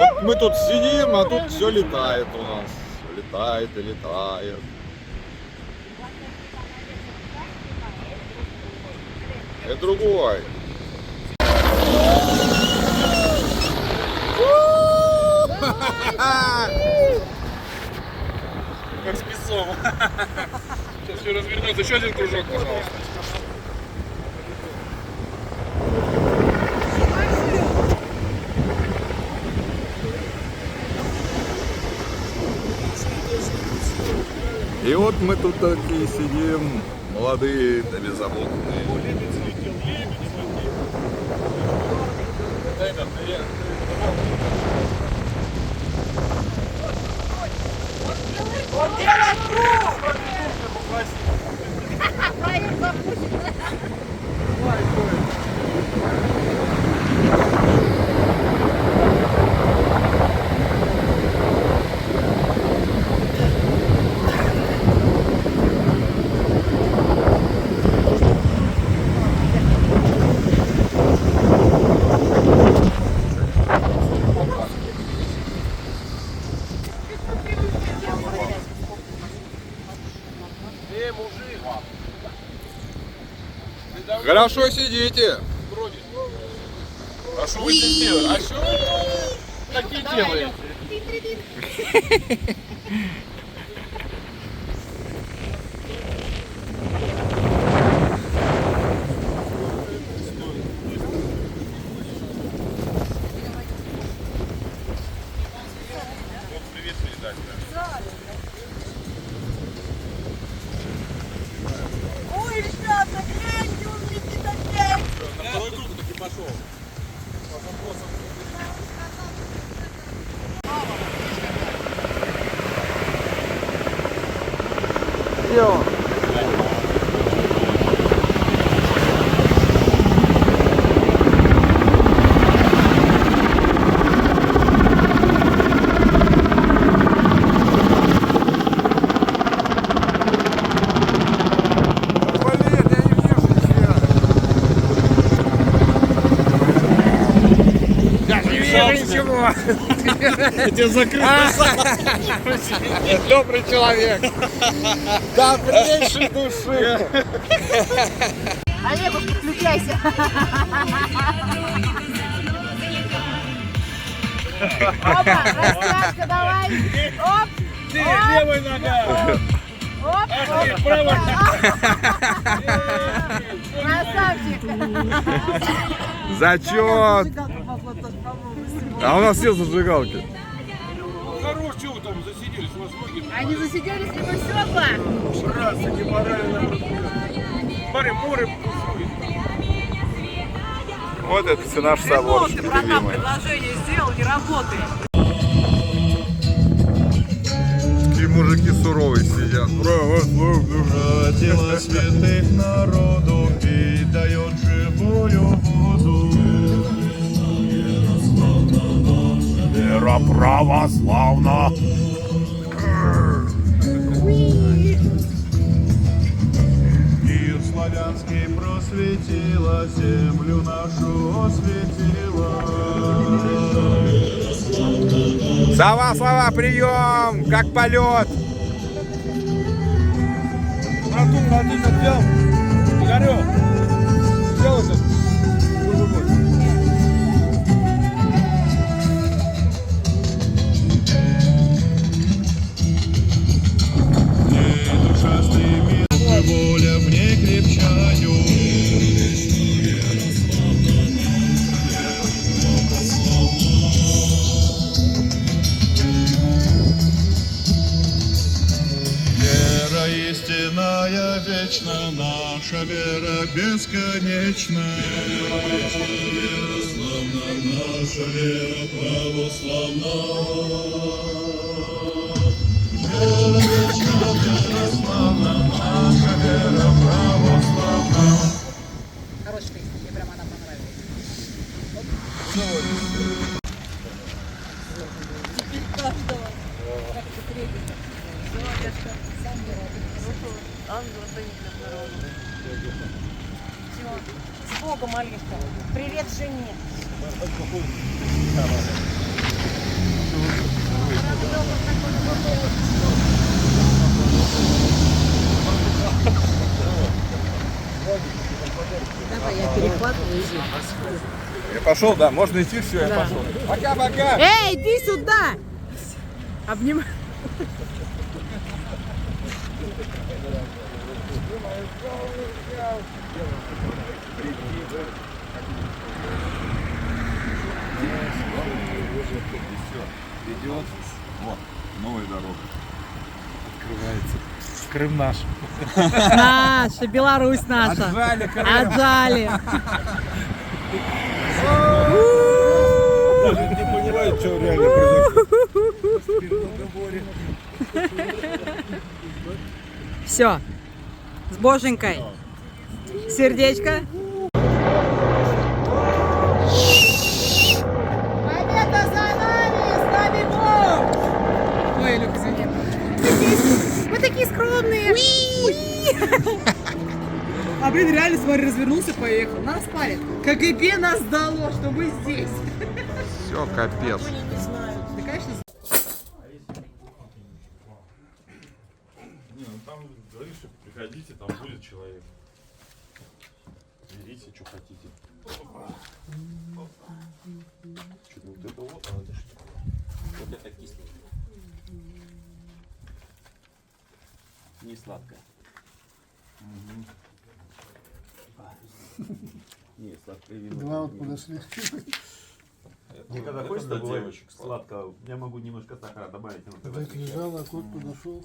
Вот мы тут сидим, а тут все летает у нас. Летает и летает. И другой. Как с песцом. Сейчас все развернется. Еще один кружок, пожалуйста. И вот мы тут такие сидим, молодые, да беззаботные. Хорошо сидите. А что вы здесь делаете? А что вы такие делаете? Вот привет передать, да. Ой, ребята, гляньте, он летит опять! На второй круг таки пошел. Эти закрытые. Добрый человек. Добрейшей души. Олегу, подключайся! Опа, растяжка, давай! Оп! Левая нога! Оп! Оп! Правая! Красавчик! Зачет. А у нас все зажигалки. Хорош, чего вы там засиделись? У вас ноги... Они засиделись, либо все, Красный, геморройно. Смотри, море бушует. Вот это все наш собор. Ты братан предложение сделал, не работает. И мужики суровые сидят. Тело святых народу и дает живую воду. Вера православна. Мир славянский просветила, землю нашу осветила. Слова, прием! Как полет! Братун, один взял. Игорек, взял этот. Душа стремится, воля в ней крепчаю. Вера истинная, вечна, наша вера бесконечна. Вера славна, наша вера православна. Вера вечна, вера славна, наша вера православна. Хорошая песня, мне прям она понравилась. Теперь каждого. Как это третий. Солнышко, сам герой. Ангел-хранитель народа. Все. С Богом, Олежка. Привет жене. Я пошел, да, можно идти, все, я Да. пошел. Пока-пока. Эй, иди сюда! Обнимай. Идет. Вот, новая дорога. Крым наш. Наша, Беларусь наша. Отжали. Даже не понимаю, что реально произошло. Все. С боженькой. Сердечко. Победа за нами! С нами Бог! Ой, Люк, извини. Мы такие скромные. А блин, реально, смотри, развернулся, поехал. Нас спалит. КГБ нас сдало, что мы здесь. Все, капец. Да, конечно, Не, ну там говоришь, что приходите, там будет человек. Берите, что хотите. Что-то вот это вот, а это что? Вот это кисленькое. Не сладкое. Не, сладкое вино. Два вот подошли. Мне когда хочется бывает сладко, я могу немножко сахара добавить. Так лежал, а кот подошел.